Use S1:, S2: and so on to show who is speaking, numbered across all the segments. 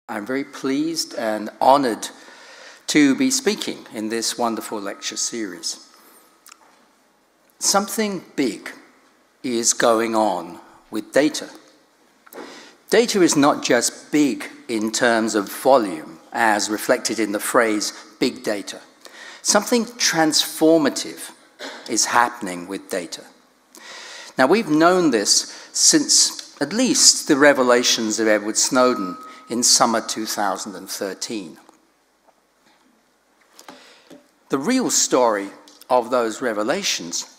S1: I'm very pleased and honored to be speaking in this wonderful lecture series. Something big is going on with data. Data is not just big in terms of volume, as reflected in the phrase big data. Something transformative is happening with data. Now, we've known this since at least the revelations of Edward Snowden in summer 2013. The real story of those revelations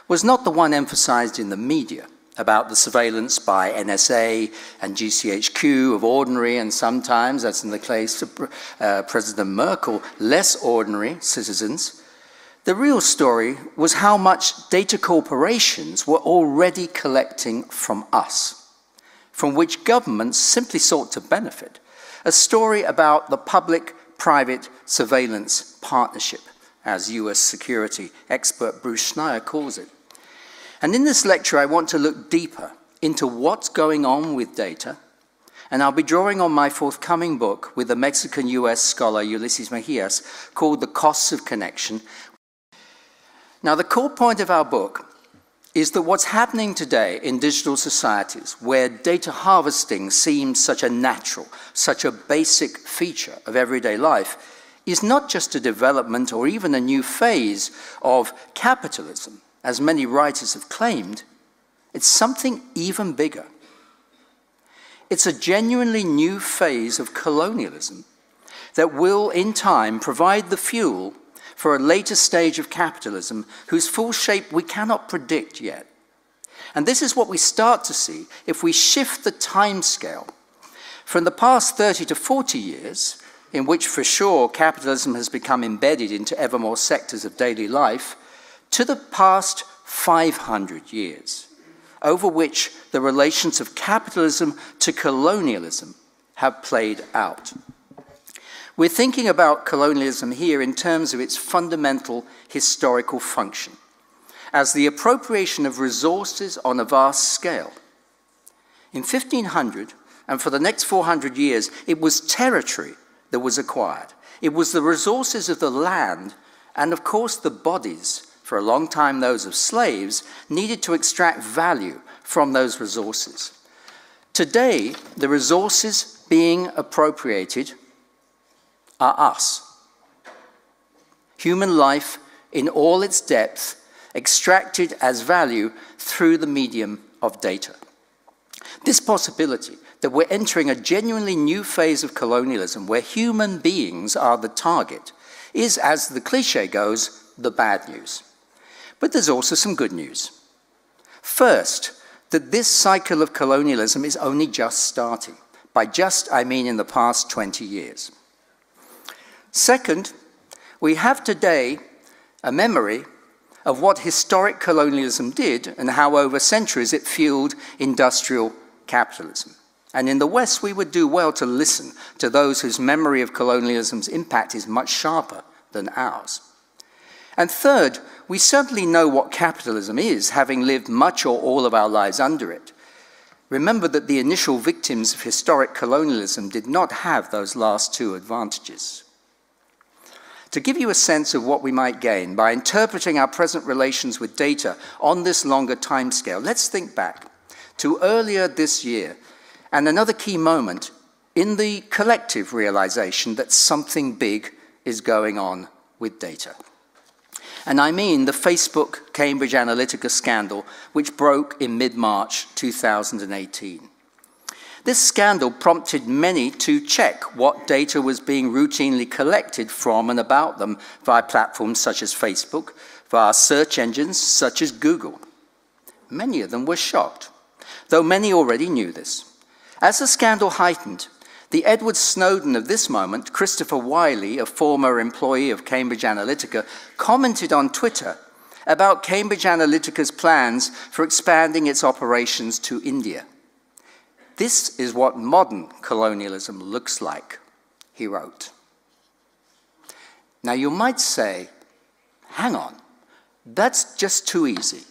S1: was not the one emphasized in the media about the surveillance by NSA and GCHQ of ordinary and sometimes, as in the case of President Merkel, less ordinary citizens. The real story was how much data corporations were already collecting from us, from which governments simply sought to benefit. A story about the public-private surveillance partnership, as US security expert Bruce Schneier calls it. And in this lecture, I want to look deeper into what's going on with data, and I'll be drawing on my forthcoming book with the Mexican-US scholar Ulises Mejias called The Costs of Connection. Now, the core point of our book is that what's happening today in digital societies, where data harvesting seems such a natural, such a basic feature of everyday life, is not just a development or even a new phase of capitalism, as many writers have claimed. It's something even bigger. It's a genuinely new phase of colonialism that will, in time, provide the fuel for a later stage of capitalism whose full shape we cannot predict yet. And this is what we start to see if we shift the timescale from the past 30 to 40 years, in which for sure capitalism has become embedded into ever more sectors of daily life, to the past 500 years, over which the relations of capitalism to colonialism have played out. We're thinking about colonialism here in terms of its fundamental historical function, as the appropriation of resources on a vast scale. In 1500, and for the next 400 years, it was territory that was acquired. It was the resources of the land, and of course the bodies, for a long time those of slaves, needed to extract value from those resources. Today, the resources being appropriated are us. Human life in all its depth, extracted as value through the medium of data. This possibility that we're entering a genuinely new phase of colonialism where human beings are the target is, as the cliche goes, the bad news. But there's also some good news. First, that this cycle of colonialism is only just starting. By just, I mean in the past 20 years. Second, we have today a memory of what historic colonialism did and how over centuries it fueled industrial capitalism. And in the West, we would do well to listen to those whose memory of colonialism's impact is much sharper than ours. And third, we certainly know what capitalism is, having lived much or all of our lives under it. Remember that the initial victims of historic colonialism did not have those last two advantages. To give you a sense of what we might gain by interpreting our present relations with data on this longer timescale, let's think back to earlier this year and another key moment in the collective realization that something big is going on with data. And I mean the Facebook Cambridge Analytica scandal, which broke in mid-March 2018. This scandal prompted many to check what data was being routinely collected from and about them via platforms such as Facebook, via search engines such as Google. Many of them were shocked, though many already knew this. As the scandal heightened, the Edward Snowden of this moment, Christopher Wiley, a former employee of Cambridge Analytica, commented on Twitter about Cambridge Analytica's plans for expanding its operations to India. "This is what modern colonialism looks like," he wrote. Now you might say, hang on, that's just too easy.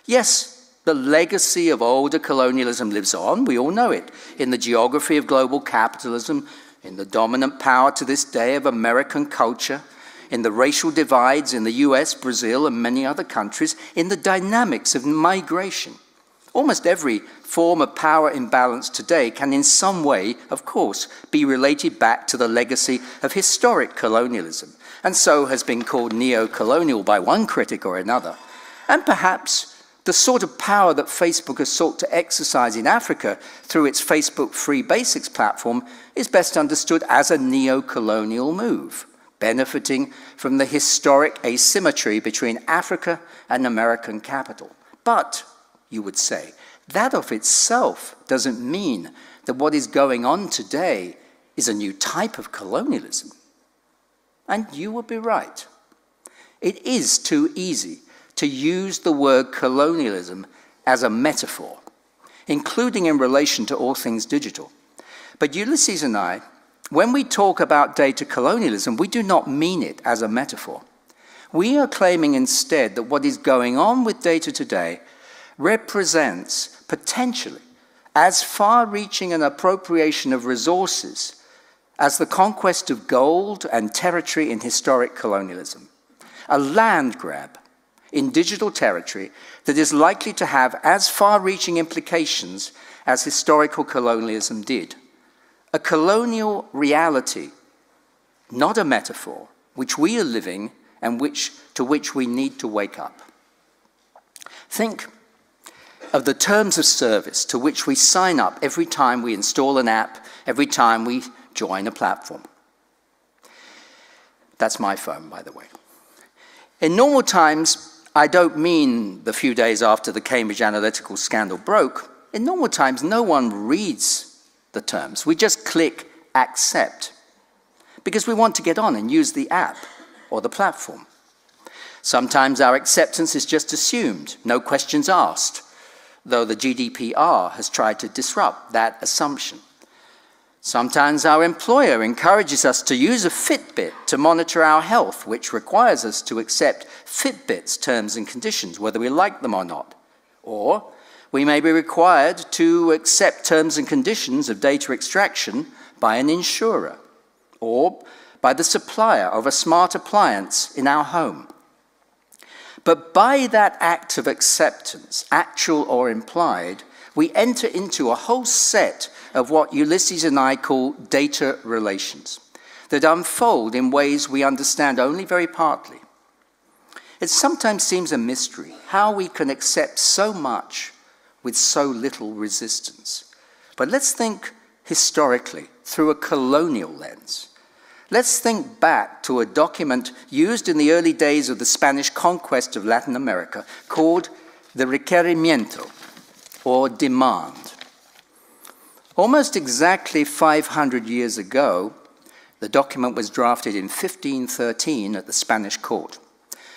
S1: Yes, The legacy of older colonialism lives on, we all know it, in the geography of global capitalism, in the dominant power to this day of American culture, in the racial divides in the US, Brazil, and many other countries, in the dynamics of migration. Almost every form of power imbalance today can in some way, of course, be related back to the legacy of historic colonialism, and so has been called neo-colonial by one critic or another. And perhaps the sort of power that Facebook has sought to exercise in Africa through its Facebook Free Basics platform is best understood as a neo-colonial move, benefiting from the historic asymmetry between Africa and American capital. But, you would say, that of itself doesn't mean that what is going on today is a new type of colonialism. And you would be right. It is too easy to use the word colonialism as a metaphor, including in relation to all things digital. But Ulysses and I, when we talk about data colonialism, we do not mean it as a metaphor. We are claiming instead that what is going on with data today represents potentially as far-reaching an appropriation of resources as the conquest of gold and territory in historic colonialism, a land grab in digital territory that is likely to have as far-reaching implications as historical colonialism did. A colonial reality, not a metaphor, which we are living and to which we need to wake up. Think of the terms of service to which we sign up every time we install an app, every time we join a platform. That's my phone, by the way. In normal times, I don't mean the few days after the Cambridge Analytica scandal broke. In normal times, no one reads the terms. We just click accept because we want to get on and use the app or the platform. Sometimes our acceptance is just assumed, no questions asked, though the GDPR has tried to disrupt that assumption. Sometimes our employer encourages us to use a Fitbit to monitor our health, which requires us to accept Fitbit's terms and conditions, whether we like them or not. Or we may be required to accept terms and conditions of data extraction by an insurer or by the supplier of a smart appliance in our home. But by that act of acceptance, actual or implied, we enter into a whole set of what Ulysses and I call data relations that unfold in ways we understand only very partly. It sometimes seems a mystery how we can accept so much with so little resistance. But let's think historically through a colonial lens. Let's think back to a document used in the early days of the Spanish conquest of Latin America called the requerimiento, or demand. Almost exactly 500 years ago, the document was drafted in 1513 at the Spanish court.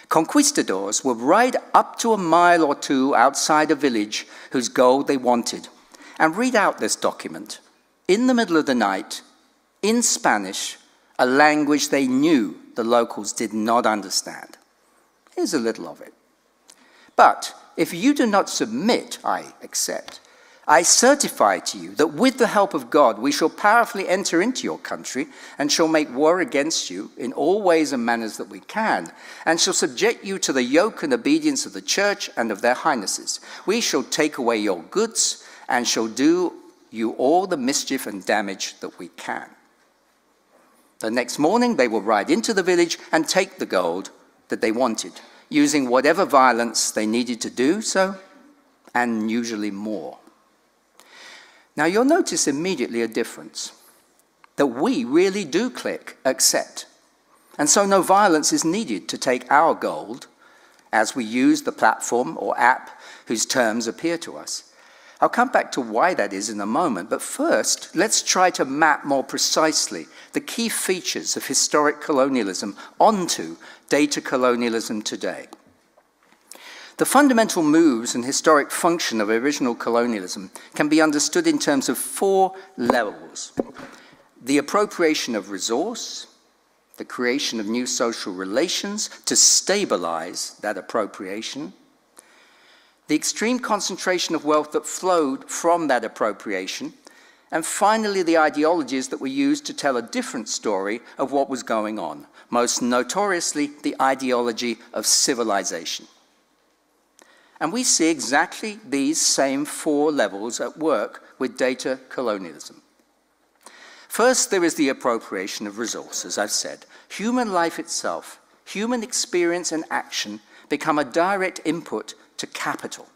S1: Conquistadors would ride up to a mile or two outside a village whose gold they wanted and read out this document in the middle of the night in Spanish, a language they knew the locals did not understand. Here's a little of it. But if you do not submit, I accept. I certify to you that with the help of God we shall powerfully enter into your country and shall make war against you in all ways and manners that we can, and shall subject you to the yoke and obedience of the church and of their highnesses. We shall take away your goods and shall do you all the mischief and damage that we can. The next morning they will ride into the village and take the gold that they wanted, using whatever violence they needed to do so, and usually more. Now you'll notice immediately a difference, that we really do click accept, and so no violence is needed to take our gold as we use the platform or app whose terms appear to us. I'll come back to why that is in a moment, but first let's try to map more precisely the key features of historic colonialism onto data colonialism today. The fundamental moves and historic function of original colonialism can be understood in terms of 4 levels: the appropriation of resource, the creation of new social relations to stabilize that appropriation, the extreme concentration of wealth that flowed from that appropriation, and finally the ideologies that were used to tell a different story of what was going on, most notoriously the ideology of civilization. And we see exactly these same four levels at work with data colonialism. First, there is the appropriation of resources, I've said. Human life itself, human experience and action become a direct input to capital.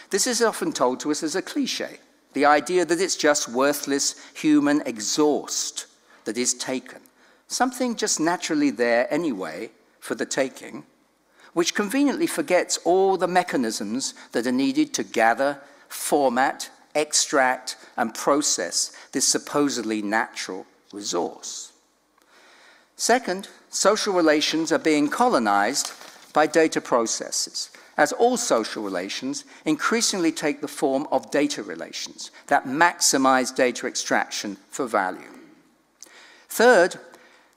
S1: This is often told to us as a cliché, the idea that it's just worthless human exhaust that is taken, something just naturally there anyway for the taking, which conveniently forgets all the mechanisms that are needed to gather, format, extract, and process this supposedly natural resource. Second, social relations are being colonized by data processes, as all social relations increasingly take the form of data relations that maximize data extraction for value. Third,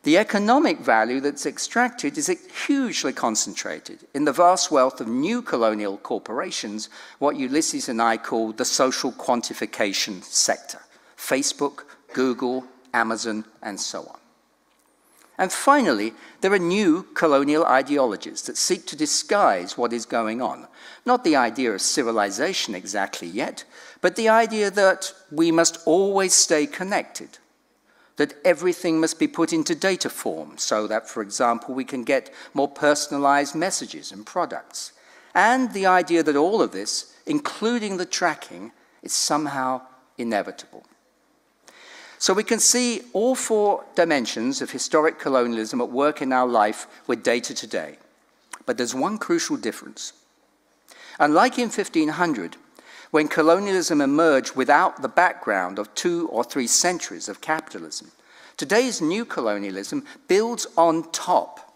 S1: the economic value that's extracted is hugely concentrated in the vast wealth of new colonial corporations, what Ulysses and I call the social quantification sector: Facebook, Google, Amazon, and so on. And finally, there are new colonial ideologies that seek to disguise what is going on. Not the idea of civilization exactly yet, but the idea that we must always stay connected, that everything must be put into data form so that, for example, we can get more personalized messages and products. And the idea that all of this, including the tracking, is somehow inevitable. So we can see all four dimensions of historic colonialism at work in our life with data today. But there's one crucial difference. Unlike in 1500, when colonialism emerged without the background of 2 or 3 centuries of capitalism, today's new colonialism builds on top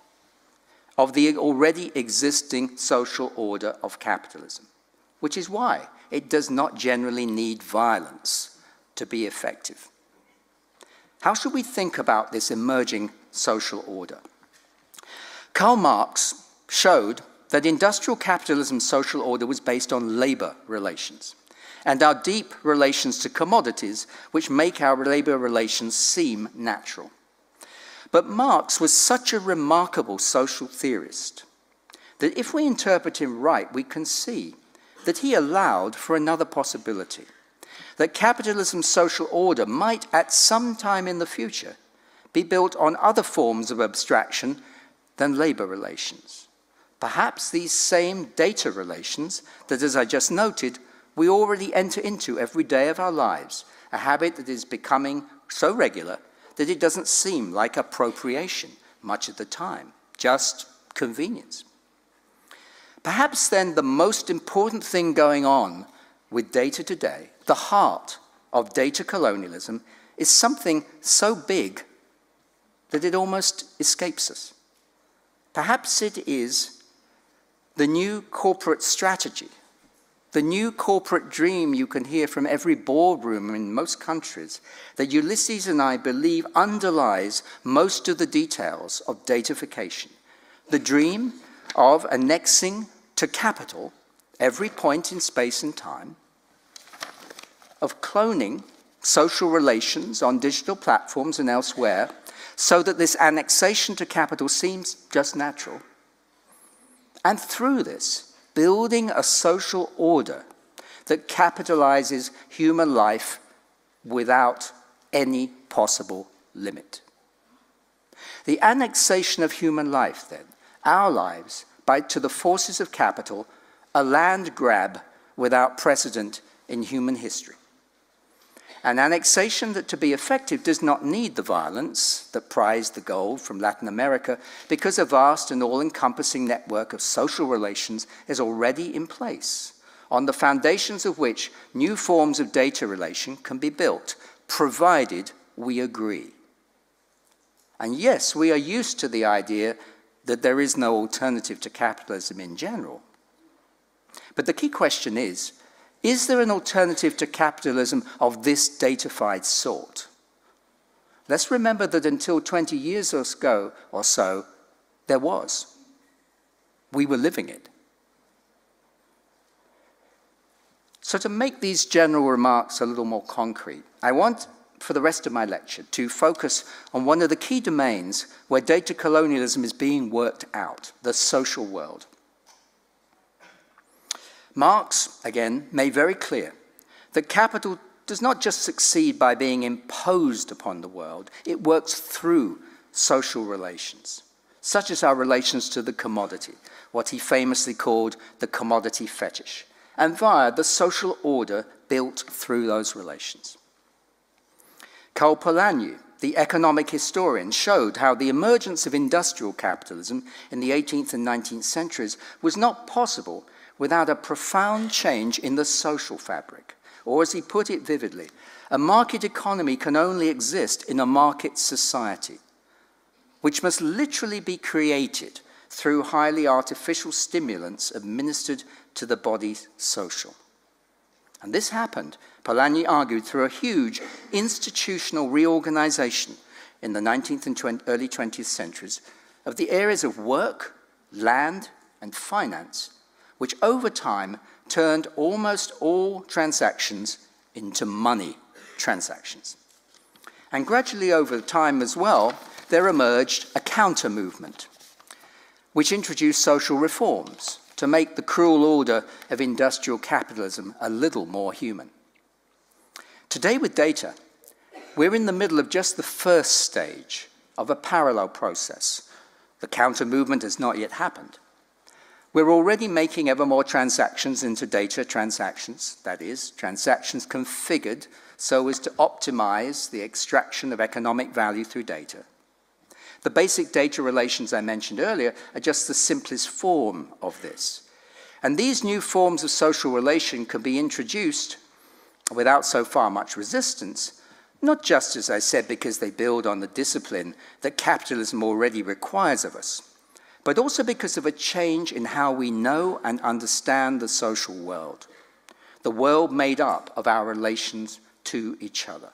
S1: of the already existing social order of capitalism, which is why it does not generally need violence to be effective. How should we think about this emerging social order? Karl Marx showed that industrial capitalism's social order was based on labor relations and our deep relations to commodities, which make our labor relations seem natural. But Marx was such a remarkable social theorist that if we interpret him right, we can see that he allowed for another possibility, that capitalism's social order might at some time in the future be built on other forms of abstraction than labor relations. Perhaps these same data relations that, as I just noted, we already enter into every day of our lives, a habit that is becoming so regular that it doesn't seem like appropriation much of the time, just convenience. Perhaps then the most important thing going on with data today, the heart of data colonialism, is something so big that it almost escapes us. Perhaps it is the new corporate strategy, the new corporate dream you can hear from every boardroom in most countries, that Ulysses and I believe underlies most of the details of datafication. The dream of annexing to capital every point in space and time, of cloning social relations on digital platforms and elsewhere, so that this annexation to capital seems just natural. And through this, building a social order that capitalizes human life without any possible limit. The annexation of human life, then, our lives, to the forces of capital, a land grab without precedent in human history. An annexation that, to be effective, does not need the violence that prized the gold from Latin America, because a vast and all-encompassing network of social relations is already in place, on the foundations of which new forms of data relation can be built, provided we agree. And yes, we are used to the idea that there is no alternative to capitalism in general. But the key question is there an alternative to capitalism of this datafied sort? Let's remember that until 20 years ago or so, there was. We were living it. So to make these general remarks a little more concrete, I want, for the rest of my lecture, to focus on one of the key domains where data colonialism is being worked out, the social world. Marx, again, made very clear that capital does not just succeed by being imposed upon the world, it works through social relations, such as our relations to the commodity, what he famously called the commodity fetish, and via the social order built through those relations. Karl Polanyi, the economic historian, showed how the emergence of industrial capitalism in the 18th and 19th centuries was not possible without a profound change in the social fabric. Or as he put it vividly, a market economy can only exist in a market society, which must literally be created through highly artificial stimulants administered to the body social. And this happened, Polanyi argued, through a huge institutional reorganization in the 19th and early 20th centuries of the areas of work, land, and finance, which over time turned almost all transactions into money transactions. And gradually over time as well, there emerged a counter-movement, which introduced social reforms to make the cruel order of industrial capitalism a little more human. Today with data, we're in the middle of just the first stage of a parallel process. The counter-movement has not yet happened. We're already making ever more transactions into data transactions, that is, transactions configured so as to optimize the extraction of economic value through data. The basic data relations I mentioned earlier are just the simplest form of this. And these new forms of social relation can be introduced without so far much resistance, not just, as I said, because they build on the discipline that capitalism already requires of us, but also because of a change in how we know and understand the social world, the world made up of our relations to each other.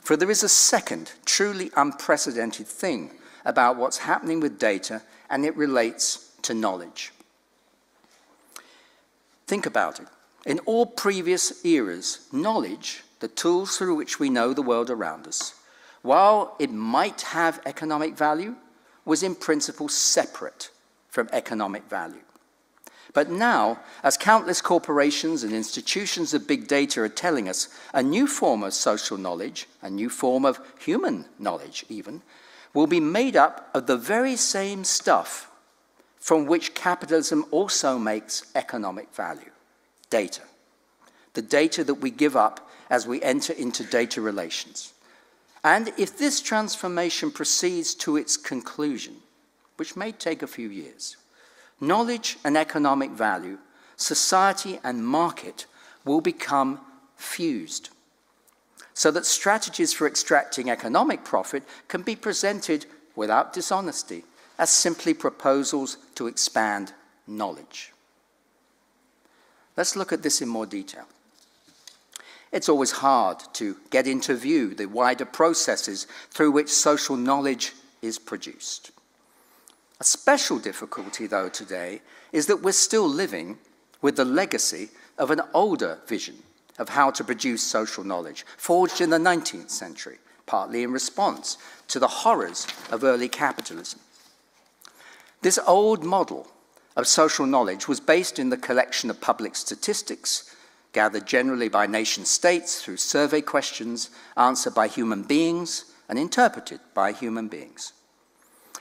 S1: For there is a second, truly unprecedented thing about what's happening with data, and it relates to knowledge. Think about it. In all previous eras, knowledge, the tools through which we know the world around us, while it might have economic value, was in principle separate from economic value. But now, as countless corporations and institutions of big data are telling us, a new form of social knowledge, a new form of human knowledge even, will be made up of the very same stuff from which capitalism also makes economic value, data. The data that we give up as we enter into data relations. And if this transformation proceeds to its conclusion, which may take a few years, knowledge and economic value, society and market will become fused, so that strategies for extracting economic profit can be presented without dishonesty as simply proposals to expand knowledge. Let's look at this in more detail. It's always hard to get into view the wider processes through which social knowledge is produced. A special difficulty, though, today is that we're still living with the legacy of an older vision of how to produce social knowledge, forged in the 19th century, partly in response to the horrors of early capitalism. This old model of social knowledge was based in the collection of public statistics, gathered generally by nation-states through survey questions, answered by human beings, and interpreted by human beings.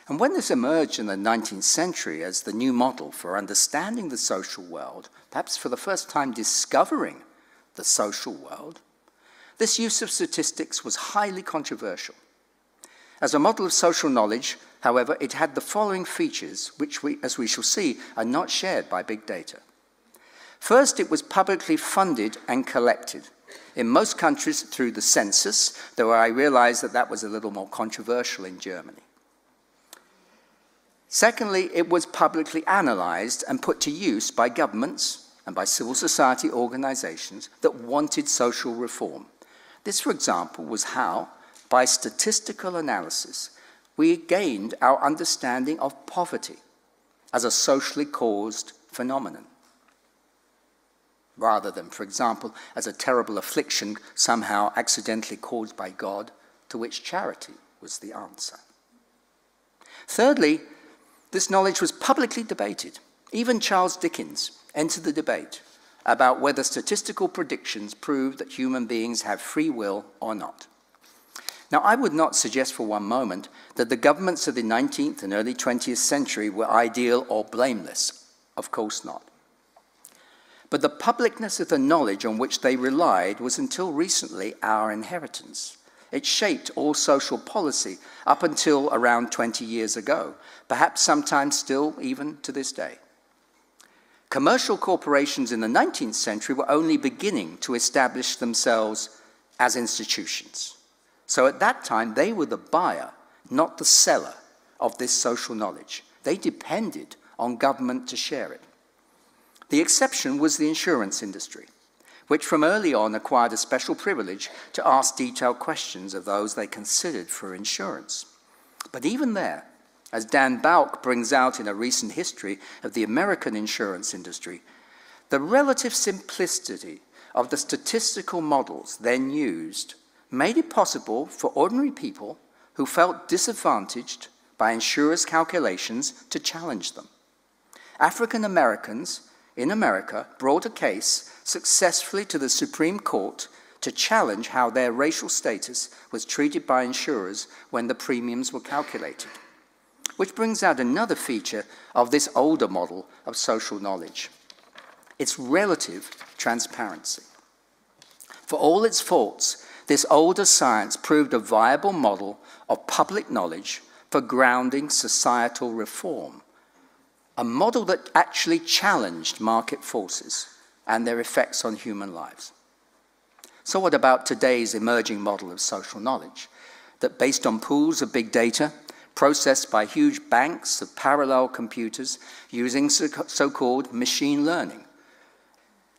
S1: And when this emerged in the 19th century as the new model for understanding the social world, perhaps for the first time discovering the social world, this use of statistics was highly controversial. As a model of social knowledge, however, it had the following features, which, as we shall see, are not shared by big data. First, it was publicly funded and collected, in most countries through the census, though I realize that that was a little more controversial in Germany. Secondly, it was publicly analyzed and put to use by governments and by civil society organizations that wanted social reform. This, for example, was how, by statistical analysis, we gained our understanding of poverty as a socially caused phenomenon. rather than, for example, as a terrible affliction somehow accidentally caused by God, to which charity was the answer. Thirdly, this knowledge was publicly debated. Even Charles Dickens entered the debate about whether statistical predictions prove that human beings have free will or not. Now, I would not suggest for one moment that the governments of the 19th and early 20th century were ideal or blameless. Of course not. But the publicness of the knowledge on which they relied was until recently our inheritance. It shaped all social policy up until around 20 years ago, perhaps sometimes still even to this day. Commercial corporations in the 19th century were only beginning to establish themselves as institutions. So at that time, they were the buyer, not the seller of this social knowledge. They depended on government to share it. The exception was the insurance industry, which from early on acquired a special privilege to ask detailed questions of those they considered for insurance. But even there, as Dan Balk brings out in a recent history of the American insurance industry, the relative simplicity of the statistical models then used made it possible for ordinary people who felt disadvantaged by insurers' calculations to challenge them. African Americans in America brought a case successfully to the Supreme Court to challenge how their racial status was treated by insurers when the premiums were calculated. Which brings out another feature of this older model of social knowledge: its relative transparency. For all its faults, this older science proved a viable model of public knowledge for grounding societal reform, a model that actually challenged market forces and their effects on human lives. So what about today's emerging model of social knowledge, that based on pools of big data, processed by huge banks of parallel computers using so-called machine learning?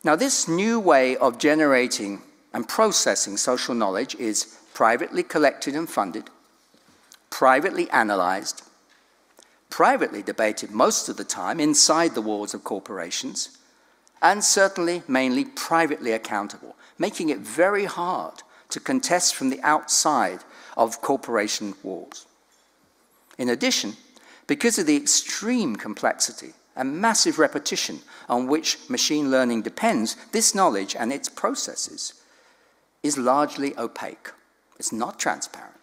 S1: Now, this new way of generating and processing social knowledge is privately collected and funded, privately analyzed, privately debated most of the time inside the walls of corporations, and certainly mainly privately accountable, making it very hard to contest from the outside of corporation walls. In addition, because of the extreme complexity and massive repetition on which machine learning depends, this knowledge and its processes is largely opaque. It's not transparent.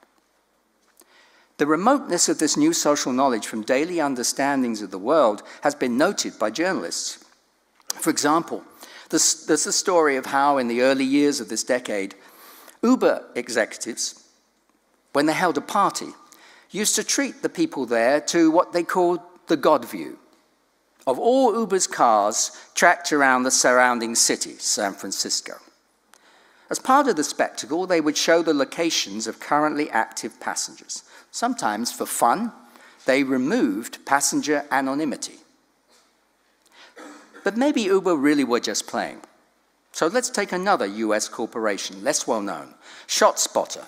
S1: The remoteness of this new social knowledge from daily understandings of the world has been noted by journalists. For example, there's a story of how in the early years of this decade, Uber executives, when they held a party, used to treat the people there to what they called the God view of all Uber's cars tracked around the surrounding city, San Francisco. As part of the spectacle, they would show the locations of currently active passengers. Sometimes, for fun, they removed passenger anonymity. But maybe Uber really were just playing. So let's take another US corporation, less well known, ShotSpotter,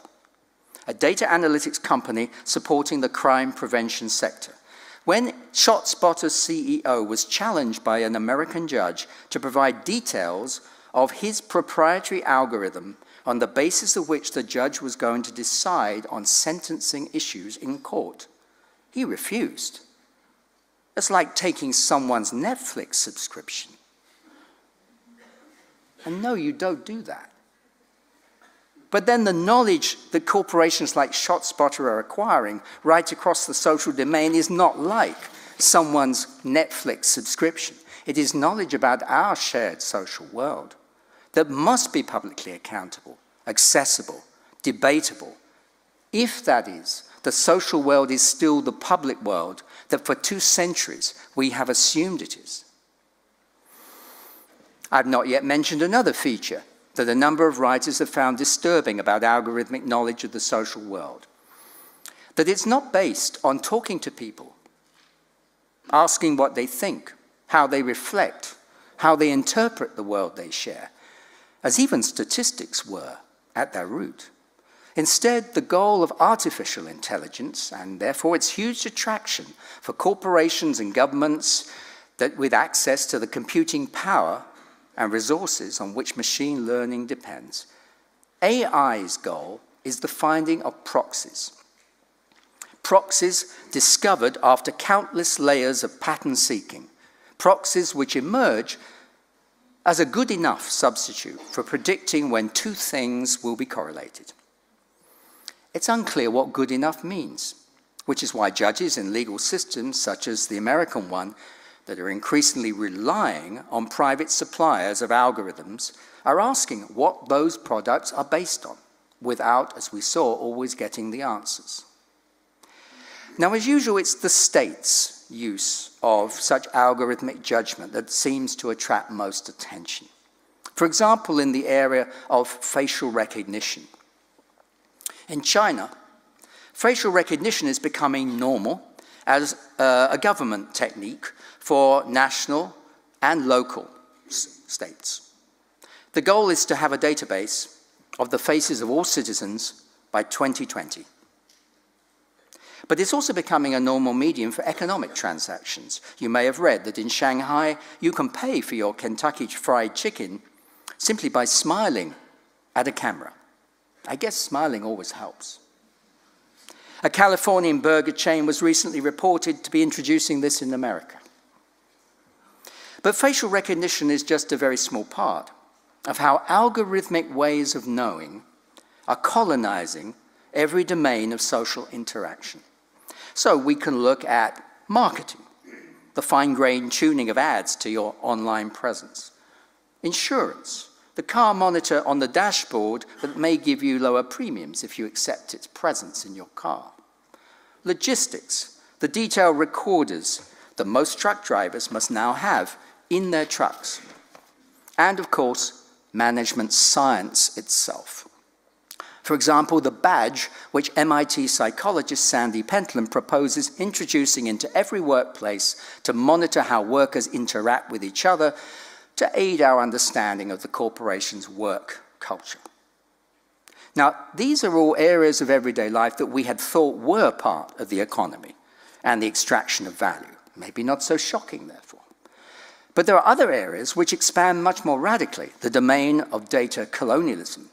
S1: a data analytics company supporting the crime prevention sector. When ShotSpotter's CEO was challenged by an American judge to provide details of his proprietary algorithm on the basis of which the judge was going to decide on sentencing issues in court, he refused. It's like taking someone's Netflix subscription. And no, you don't do that. But then the knowledge that corporations like ShotSpotter are acquiring right across the social domain is not like someone's Netflix subscription. It is knowledge about our shared social world that must be publicly accountable, accessible, debatable, if, that is, the social world is still the public world that for 2 centuries we have assumed it is. I've not yet mentioned another feature that a number of writers have found disturbing about algorithmic knowledge of the social world: that it's not based on talking to people, asking what they think, how they reflect, how they interpret the world they share, as even statistics were at their root. Instead, the goal of artificial intelligence, and therefore its huge attraction for corporations and governments that with access to the computing power and resources on which machine learning depends. AI's goal is the finding of proxies. Proxies discovered after countless layers of pattern seeking. Proxies which emerge as a good enough substitute for predicting when two things will be correlated. It's unclear what good enough means, which is why judges in legal systems such as the American one that are increasingly relying on private suppliers of algorithms are asking what those products are based on, without, as we saw, always getting the answers. Now, as usual, it's the state's use of such algorithmic judgment that seems to attract most attention. For example, in the area of facial recognition. In China, facial recognition is becoming normal as a government technique for national and local states. The goal is to have a database of the faces of all citizens by 2020. But it's also becoming a normal medium for economic transactions. You may have read that in Shanghai, you can pay for your Kentucky Fried Chicken simply by smiling at a camera. I guess smiling always helps. A Californian burger chain was recently reported to be introducing this in America. But facial recognition is just a very small part of how algorithmic ways of knowing are colonizing every domain of social interaction. So we can look at marketing, the fine-grained tuning of ads to your online presence. Insurance, the car monitor on the dashboard that may give you lower premiums if you accept its presence in your car. Logistics, the detailed recorders that most truck drivers must now have in their trucks. And of course, management science itself. For example, the badge which MIT psychologist Sandy Pentland proposes introducing into every workplace to monitor how workers interact with each other to aid our understanding of the corporation's work culture. Now, these are all areas of everyday life that we had thought were part of the economy and the extraction of value. Maybe not so shocking, therefore. But there are other areas which expand much more radically, the domain of data colonialism.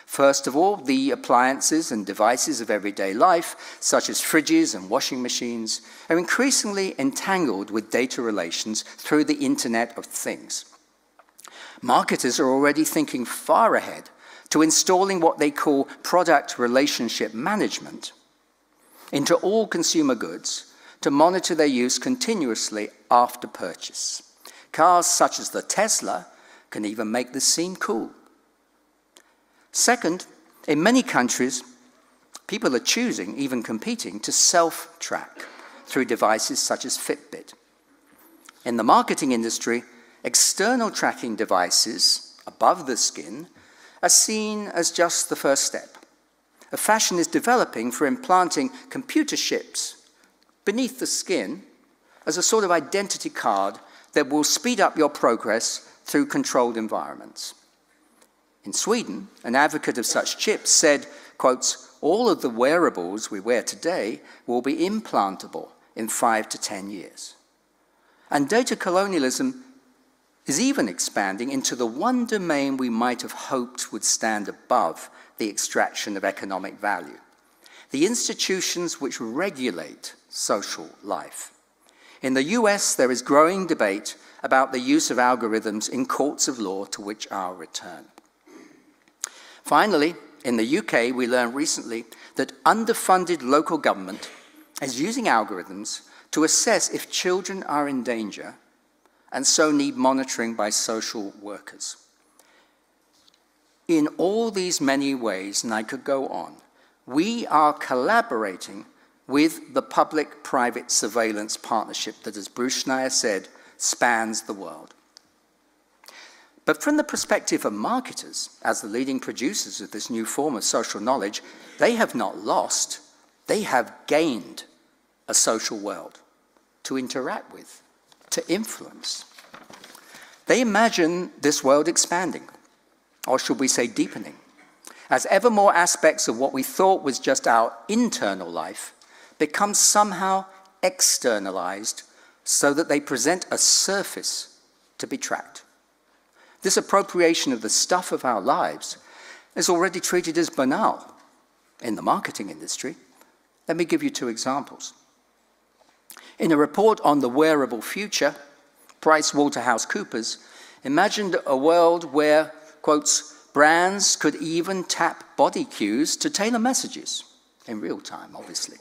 S1: First of all, the appliances and devices of everyday life, such as fridges and washing machines, are increasingly entangled with data relations through the Internet of Things. Marketers are already thinking far ahead to installing what they call product relationship management into all consumer goods to monitor their use continuously after purchase. Cars such as the Tesla can even make this seem cool. Second, in many countries, people are choosing, even competing, to self-track through devices such as Fitbit. In the marketing industry, external tracking devices above the skin are seen as just the first step. A fashion is developing for implanting computer chips beneath the skin as a sort of identity card that will speed up your progress through controlled environments. In Sweden, an advocate of such chips said, quotes, "All of the wearables we wear today will be implantable in 5 to 10 years. And data colonialism is even expanding into the one domain we might have hoped would stand above the extraction of economic value, the institutions which regulate social life. In the US, there is growing debate about the use of algorithms in courts of law, to which I'll return. Finally, in the UK, we learned recently that underfunded local government is using algorithms to assess if children are in danger and so need monitoring by social workers. In all these many ways, and I could go on, we are collaborating with the public-private surveillance partnership that, as Bruce Schneier said, spans the world. But from the perspective of marketers, as the leading producers of this new form of social knowledge, they have not lost, they have gained a social world to interact with, to influence. They imagine this world expanding, or should we say deepening, as ever more aspects of what we thought was just our internal life become somehow externalized so that they present a surface to be tracked. This appropriation of the stuff of our lives is already treated as banal in the marketing industry. Let me give you 2 examples. In a report on the wearable future, PricewaterhouseCoopers imagined a world where, quotes, brands could even tap body cues to tailor messages in real time, obviously.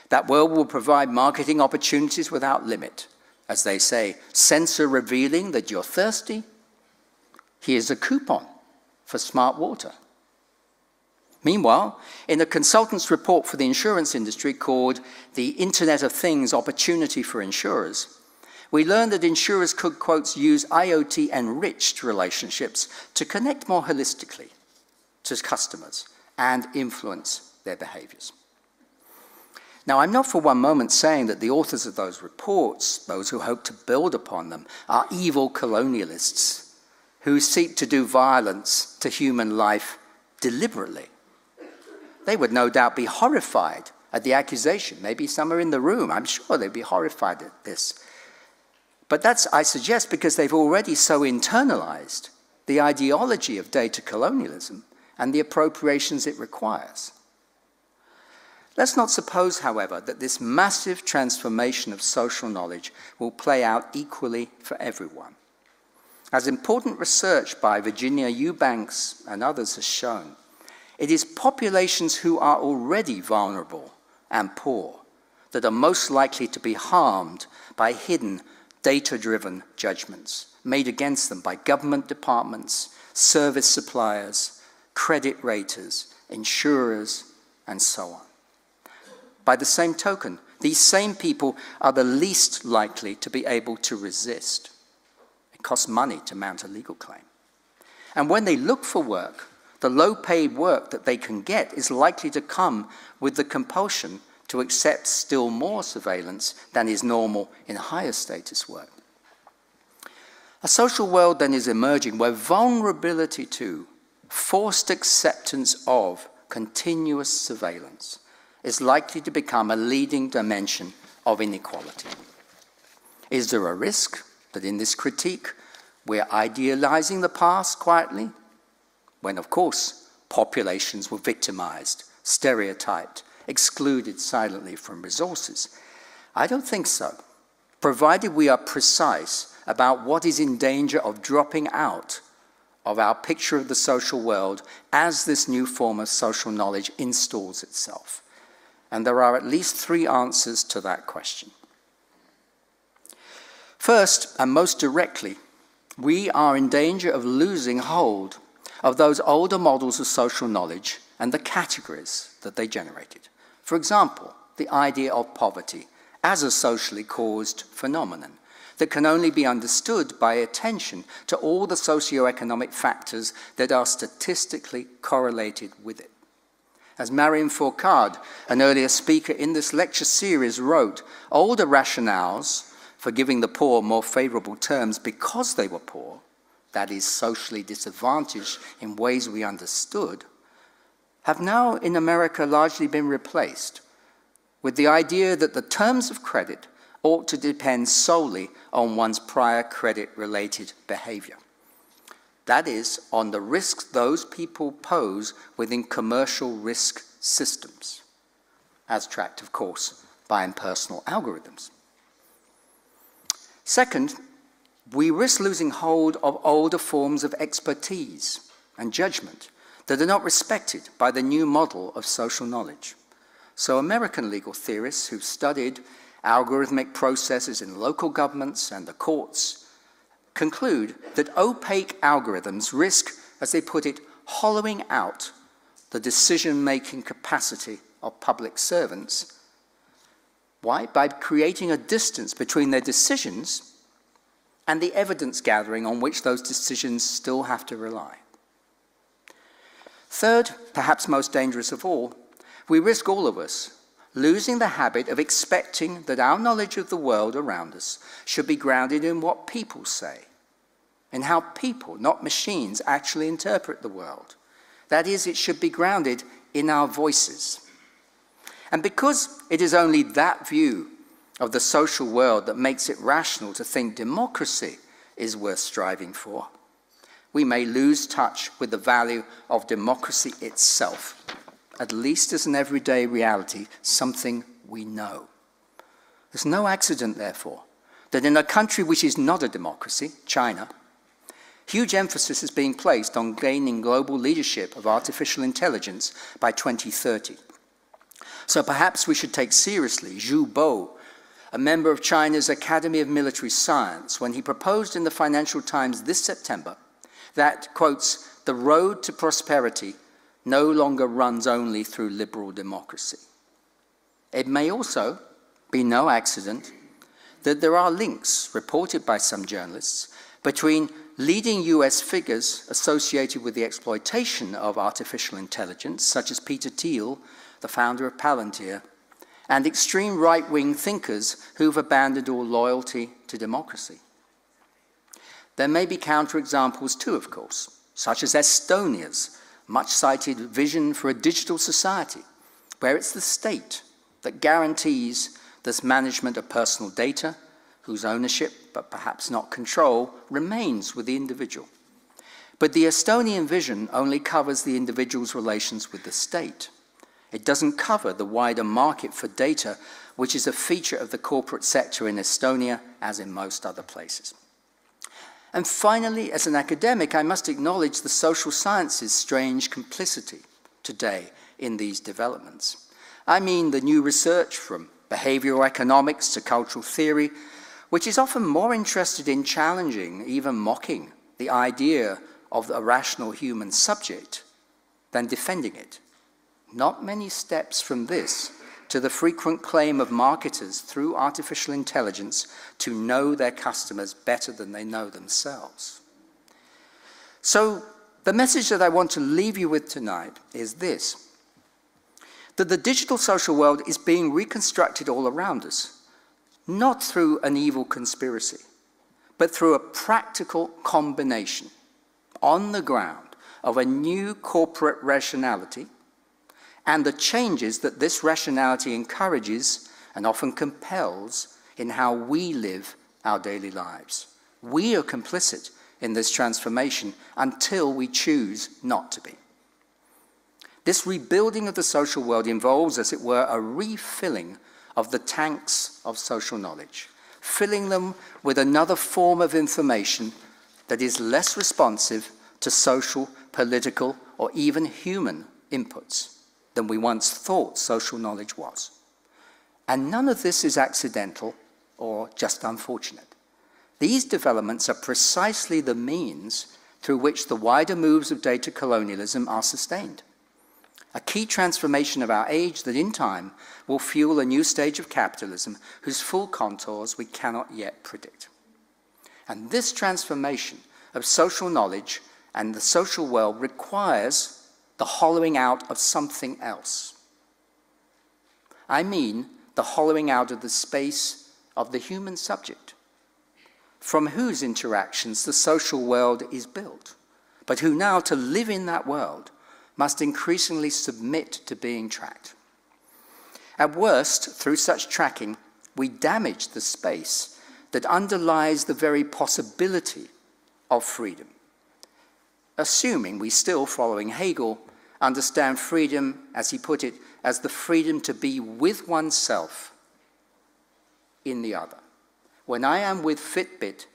S1: That world will provide marketing opportunities without limit. As they say, sensor revealing that you're thirsty, here's a coupon for smart water. Meanwhile, in a consultant's report for the insurance industry called The Internet of Things Opportunity for Insurers, we learned that insurers could, quotes, use IoT-enriched relationships to connect more holistically to customers and influence their behaviors. Now, I'm not for one moment saying that the authors of those reports, those who hope to build upon them, are evil colonialists who seek to do violence to human life deliberately. They would no doubt be horrified at the accusation. Maybe some are in the room. I'm sure they'd be horrified at this. But that's, I suggest, because they've already so internalized the ideology of data colonialism and the appropriations it requires. Let's not suppose, however, that this massive transformation of social knowledge will play out equally for everyone. As important research by Virginia Eubanks and others has shown, it is populations who are already vulnerable and poor that are most likely to be harmed by hidden, data-driven judgments made against them by government departments, service suppliers, credit raters, insurers, and so on. By the same token, these same people are the least likely to be able to resist. It costs money to mount a legal claim. And when they look for work, the low-paid work that they can get is likely to come with the compulsion to accept still more surveillance than is normal in higher status work. A social world then is emerging where vulnerability to, forced acceptance of continuous surveillance is likely to become a leading dimension of inequality. Is there a risk that in this critique we're idealizing the past quietly, when of course populations were victimized, stereotyped, excluded silently from resources? I don't think so, provided we are precise about what is in danger of dropping out of our picture of the social world as this new form of social knowledge installs itself. And there are at least 3 answers to that question. First, and most directly, we are in danger of losing hold of those older models of social knowledge and the categories that they generated. For example, the idea of poverty as a socially caused phenomenon that can only be understood by attention to all the socioeconomic factors that are statistically correlated with it. As Marion Fourcade, an earlier speaker in this lecture series, wrote, older rationales for giving the poor more favorable terms because they were poor, that is, socially disadvantaged in ways we understood, have now in America largely been replaced with the idea that the terms of credit ought to depend solely on one's prior credit-related behavior. That is, on the risks those people pose within commercial risk systems, as tracked, of course, by impersonal algorithms. Second, we risk losing hold of older forms of expertise and judgment that are not respected by the new model of social knowledge. So American legal theorists who've studied algorithmic processes in local governments and the courts conclude that opaque algorithms risk, as they put it, hollowing out the decision-making capacity of public servants. Why? By creating a distance between their decisions and the evidence gathering on which those decisions still have to rely. Third, perhaps most dangerous of all, we risk, all of us, losing the habit of expecting that our knowledge of the world around us should be grounded in what people say, in how people, not machines, actually interpret the world. That is, it should be grounded in our voices. And because it is only that view of the social world that makes it rational to think democracy is worth striving for, we may lose touch with the value of democracy itself, at least as an everyday reality, something we know. There's no accident, therefore, that in a country which is not a democracy, China, huge emphasis is being placed on gaining global leadership of artificial intelligence by 2030. So perhaps we should take seriously Zhu Bo, a member of China's Academy of Military Science, when he proposed in the Financial Times this September that, quotes, "the road to prosperity no longer runs only through liberal democracy." It may also be no accident that there are links, reported by some journalists, between leading US figures associated with the exploitation of artificial intelligence, such as Peter Thiel, the founder of Palantir, and extreme right-wing thinkers who've abandoned all loyalty to democracy. There may be counterexamples too, of course, such as Estonia's much-cited vision for a digital society, where it's the state that guarantees this management of personal data, whose ownership, but perhaps not control, remains with the individual. But the Estonian vision only covers the individual's relations with the state. It doesn't cover the wider market for data, which is a feature of the corporate sector in Estonia, as in most other places. And finally, as an academic, I must acknowledge the social sciences' strange complicity today in these developments. I mean the new research from behavioral economics to cultural theory, which is often more interested in challenging, even mocking, the idea of a rational human subject than defending it. Not many steps from this to the frequent claim of marketers through artificial intelligence to know their customers better than they know themselves. So the message that I want to leave you with tonight is this: that the digital social world is being reconstructed all around us, not through an evil conspiracy, but through a practical combination on the ground of a new corporate rationality and the changes that this rationality encourages and often compels in how we live our daily lives. We are complicit in this transformation until we choose not to be. This rebuilding of the social world involves, as it were, a refilling of the tanks of social knowledge, filling them with another form of information that is less responsive to social, political, or even human inputs than we once thought social knowledge was. And none of this is accidental or just unfortunate. These developments are precisely the means through which the wider moves of data colonialism are sustained. A key transformation of our age that in time will fuel a new stage of capitalism whose full contours we cannot yet predict. And this transformation of social knowledge and the social world requires the hollowing out of something else. I mean the hollowing out of the space of the human subject, from whose interactions the social world is built, but who now, to live in that world, must increasingly submit to being tracked. At worst, through such tracking, we damage the space that underlies the very possibility of freedom, assuming we still, following Hegel, understand freedom, as he put it, as the freedom to be with oneself in the other. When I am with Fitbit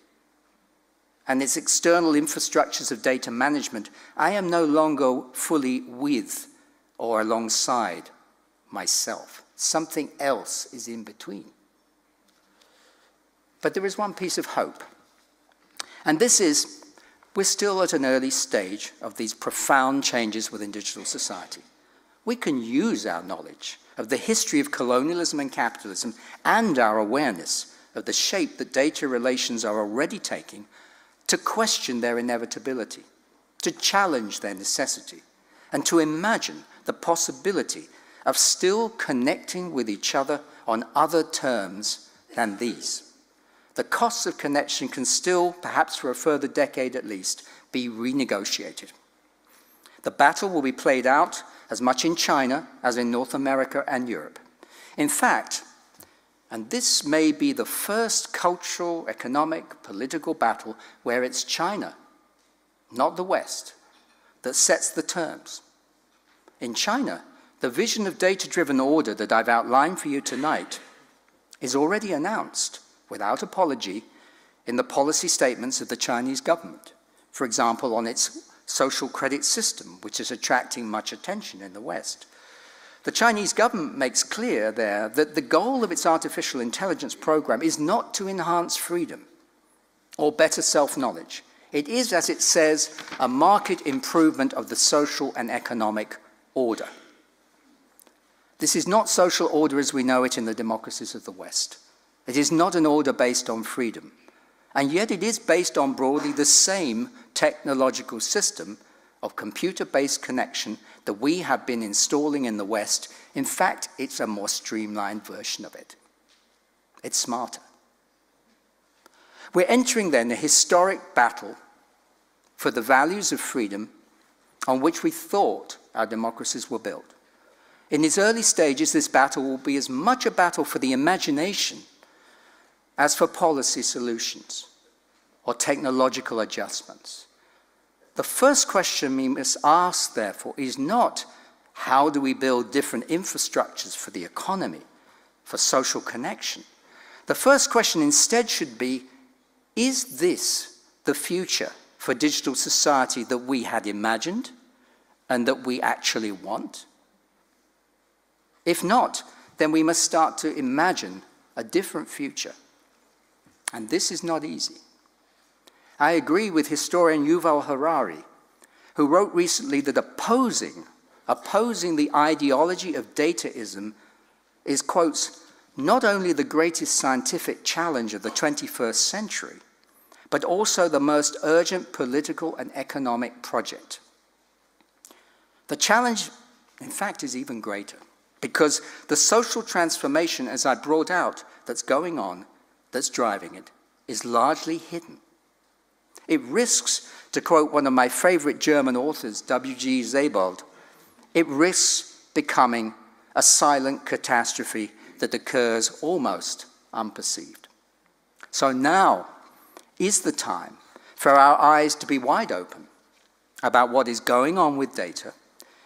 S1: and its external infrastructures of data management, I am no longer fully with or alongside myself. Something else is in between. But there is one piece of hope, and this is we're still at an early stage of these profound changes within digital society. We can use our knowledge of the history of colonialism and capitalism and our awareness of the shape that data relations are already taking to question their inevitability, to challenge their necessity, and to imagine the possibility of still connecting with each other on other terms than these. The costs of connection can still, perhaps for a further decade at least, be renegotiated. The battle will be played out as much in China as in North America and Europe. In fact, and this may be the first cultural, economic, political battle where it's China not the West, that sets the terms. In China, the vision of data-driven order that I've outlined for you tonight is already announced, without apology, in the policy statements of the Chinese government. For example, on its social credit system, which is attracting much attention in the West. The Chinese government makes clear there that the goal of its artificial intelligence program is not to enhance freedom or better self-knowledge. It is, as it says, a marked improvement of the social and economic order. This is not social order as we know it in the democracies of the West. It is not an order based on freedom. And yet it is based on broadly the same technological system of computer-based connection that we have been installing in the West. In fact, it's a more streamlined version of it. It's smarter. We're entering then a historic battle for the values of freedom on which we thought our democracies were built. In its early stages, this battle will be as much a battle for the imagination as for policy solutions or technological adjustments. The first question we must ask, therefore, is not how do we build different infrastructures for the economy, for social connection. The first question instead should be, is this the future for digital society that we had imagined and that we actually want? If not, then we must start to imagine a different future. And this is not easy. I agree with historian Yuval Harari, who wrote recently that opposing the ideology of dataism is, quotes, not only the greatest scientific challenge of the 21st century, but also the most urgent political and economic project. The challenge, in fact, is even greater, because the social transformation, as I brought out, that's going on, that's driving it, is largely hidden. It risks, to quote one of my favorite German authors, W.G. Sebald, it risks becoming a silent catastrophe that occurs almost unperceived. So now is the time for our eyes to be wide open about what is going on with data,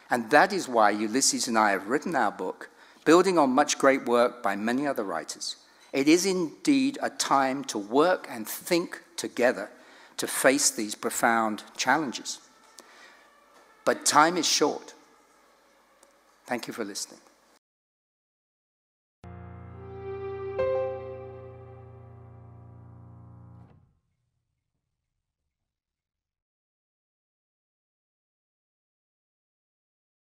S1: and that is why Ulysses and I have written our book, building on much great work by many other writers. It is indeed a time to work and think together to face these profound challenges. But time is short. Thank you for listening.